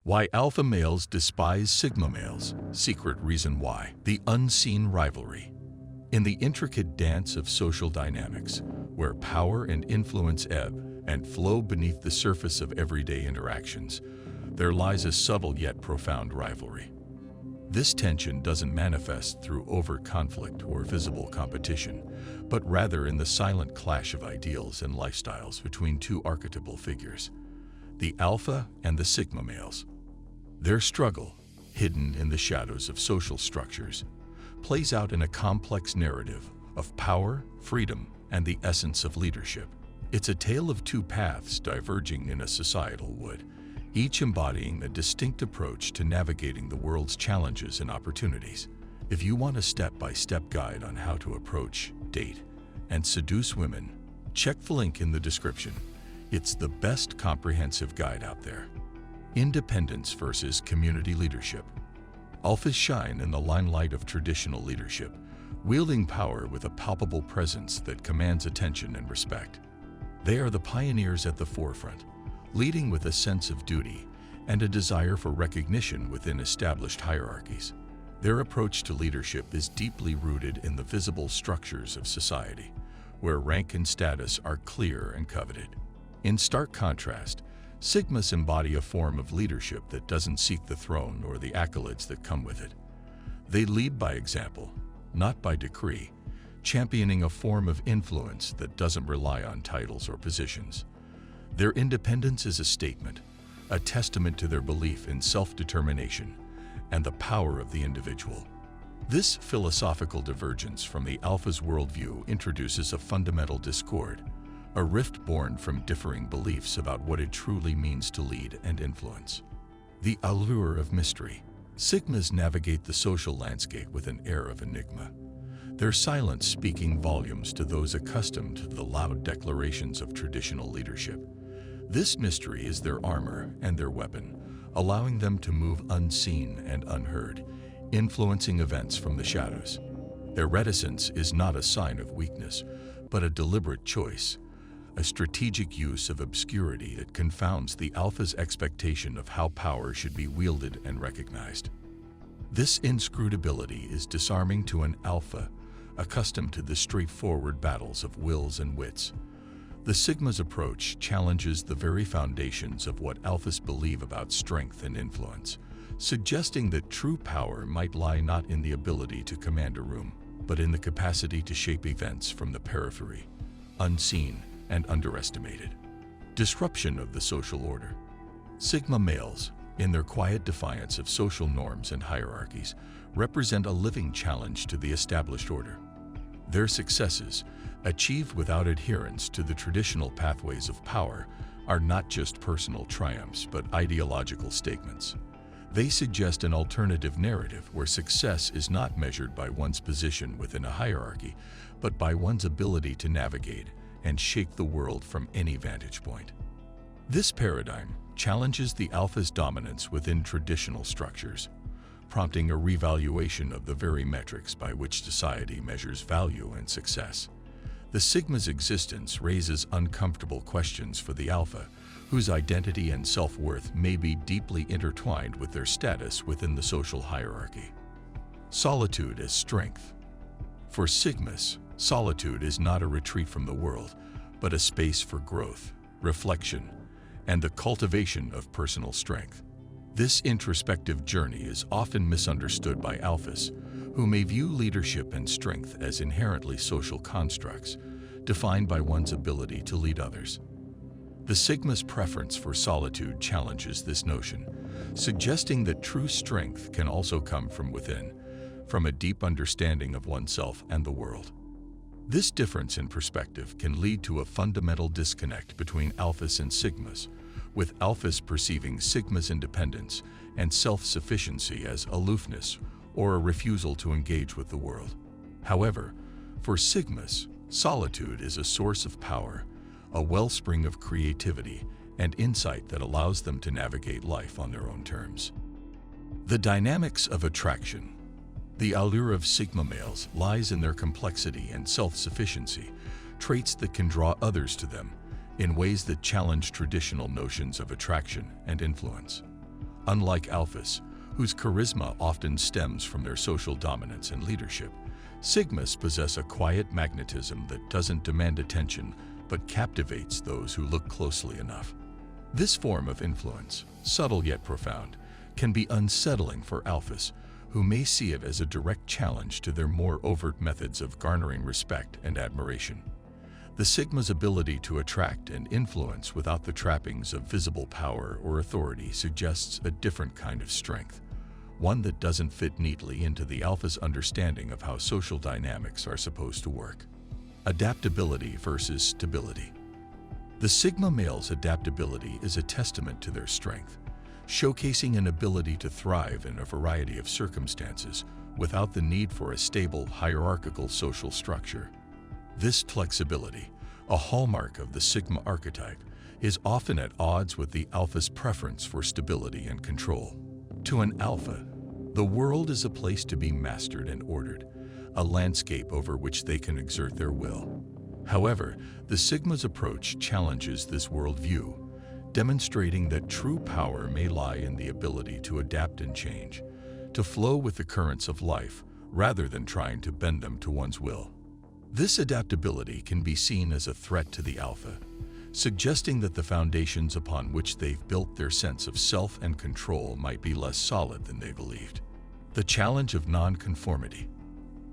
Why alpha males despise sigma males. Secret reason why. The unseen rivalry. In the intricate dance of social dynamics, where power and influence ebb and flow beneath the surface of everyday interactions, there lies a subtle yet profound rivalry. This tension doesn't manifest through overt conflict or visible competition, but rather in the silent clash of ideals and lifestyles between two archetypal figures, the alpha and the sigma males. Their struggle, hidden in the shadows of social structures, plays out in a complex narrative of power, freedom, and the essence of leadership. It's a tale of two paths diverging in a societal wood, each embodying a distinct approach to navigating the world's challenges and opportunities. If you want a step-by-step guide on how to approach, date, and seduce women, check the link in the description. It's the best comprehensive guide out there. Independence versus community leadership. Alphas shine in the limelight of traditional leadership, wielding power with a palpable presence that commands attention and respect. They are the pioneers at the forefront, leading with a sense of duty and a desire for recognition within established hierarchies. Their approach to leadership is deeply rooted in the visible structures of society, where rank and status are clear and coveted. In stark contrast, Sigmas embody a form of leadership that doesn't seek the throne or the accolades that come with it. They lead by example, not by decree, championing a form of influence that doesn't rely on titles or positions. Their independence is a statement, a testament to their belief in self-determination and the power of the individual. This philosophical divergence from the alpha's worldview introduces a fundamental discord, a rift born from differing beliefs about what it truly means to lead and influence. The allure of mystery. Sigmas navigate the social landscape with an air of enigma, their silence speaking volumes to those accustomed to the loud declarations of traditional leadership. This mystery is their armor and their weapon, allowing them to move unseen and unheard, influencing events from the shadows. Their reticence is not a sign of weakness, but a deliberate choice, a strategic use of obscurity that confounds the alpha's expectation of how power should be wielded and recognized. This inscrutability is disarming to an alpha, accustomed to the straightforward battles of wills and wits. The Sigma's approach challenges the very foundations of what alphas believe about strength and influence, suggesting that true power might lie not in the ability to command a room, but in the capacity to shape events from the periphery, unseen and underestimated. Disruption of the social order. Sigma males, in their quiet defiance of social norms and hierarchies, represent a living challenge to the established order. Their successes, achieved without adherence to the traditional pathways of power, are not just personal triumphs but ideological statements. They suggest an alternative narrative where success is not measured by one's position within a hierarchy, but by one's ability to navigate and shape the world from any vantage point. This paradigm challenges the alpha's dominance within traditional structures, prompting a revaluation of the very metrics by which society measures value and success. The Sigma's existence raises uncomfortable questions for the alpha, whose identity and self-worth may be deeply intertwined with their status within the social hierarchy. Solitude as strength. For Sigmas, solitude is not a retreat from the world, but a space for growth, reflection, and the cultivation of personal strength. This introspective journey is often misunderstood by alphas, who may view leadership and strength as inherently social constructs, defined by one's ability to lead others. The Sigma's preference for solitude challenges this notion, suggesting that true strength can also come from within, from a deep understanding of oneself and the world. This difference in perspective can lead to a fundamental disconnect between alphas and sigmas, with alphas perceiving sigma's independence and self-sufficiency as aloofness or a refusal to engage with the world. However, for sigmas, solitude is a source of power, a wellspring of creativity and insight that allows them to navigate life on their own terms. The dynamics of attraction. The allure of sigma males lies in their complexity and self-sufficiency, traits that can draw others to them in ways that challenge traditional notions of attraction and influence. Unlike alphas, whose charisma often stems from their social dominance and leadership, sigmas possess a quiet magnetism that doesn't demand attention but captivates those who look closely enough. This form of influence, subtle yet profound, can be unsettling for alphas, who may see it as a direct challenge to their more overt methods of garnering respect and admiration. The sigma's ability to attract and influence without the trappings of visible power or authority suggests a different kind of strength, one that doesn't fit neatly into the alpha's understanding of how social dynamics are supposed to work. Adaptability versus stability. The sigma male's adaptability is a testament to their strength, showcasing an ability to thrive in a variety of circumstances without the need for a stable, hierarchical social structure. This flexibility, a hallmark of the sigma archetype, is often at odds with the alpha's preference for stability and control. To an alpha, the world is a place to be mastered and ordered, a landscape over which they can exert their will. However, the sigma's approach challenges this worldview, demonstrating that true power may lie in the ability to adapt and change, to flow with the currents of life rather than trying to bend them to one's will. This adaptability can be seen as a threat to the alpha, suggesting that the foundations upon which they've built their sense of self and control might be less solid than they believed. The challenge of nonconformity.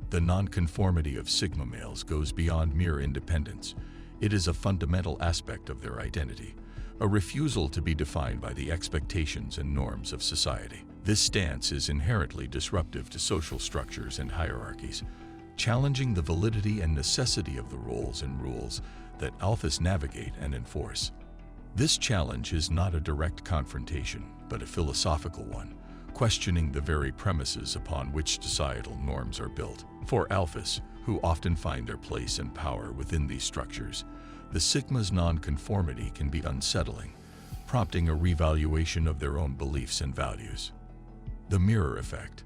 The nonconformity of sigma males goes beyond mere independence. It is a fundamental aspect of their identity, a refusal to be defined by the expectations and norms of society. This stance is inherently disruptive to social structures and hierarchies, challenging the validity and necessity of the roles and rules that alphas navigate and enforce. This challenge is not a direct confrontation, but a philosophical one, questioning the very premises upon which societal norms are built. For alphas, who often find their place and power within these structures, the sigma's nonconformity can be unsettling, prompting a revaluation of their own beliefs and values. The mirror effect.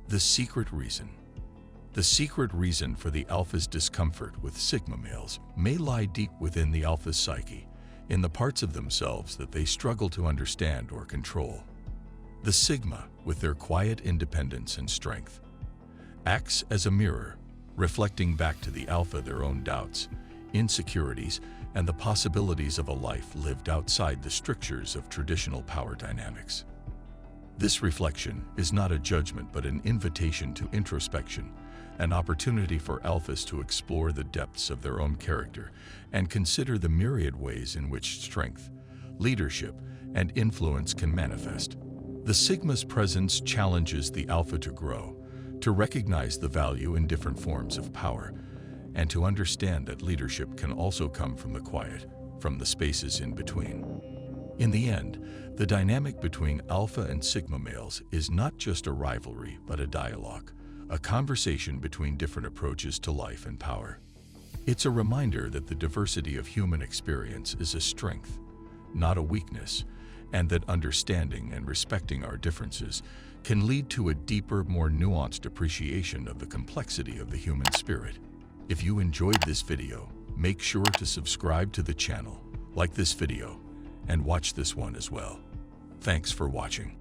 The secret reason. The secret reason for the alpha's discomfort with sigma males may lie deep within the alpha's psyche, in the parts of themselves that they struggle to understand or control. The sigma, with their quiet independence and strength, acts as a mirror, reflecting back to the alpha their own doubts, insecurities, and the possibilities of a life lived outside the strictures of traditional power dynamics. This reflection is not a judgment but an invitation to introspection, an opportunity for alphas to explore the depths of their own character and consider the myriad ways in which strength, leadership, and influence can manifest. The sigma's presence challenges the alpha to grow, to recognize the value in different forms of power, and to understand that leadership can also come from the quiet, from the spaces in between. In the end, the dynamic between alpha and sigma males is not just a rivalry, but a dialogue, a conversation between different approaches to life and power. It's a reminder that the diversity of human experience is a strength, not a weakness, and that understanding and respecting our differences can lead to a deeper, more nuanced appreciation of the complexity of the human spirit. If you enjoyed this video, make sure to subscribe to the channel, like this video, and watch this one as well. Thanks for watching.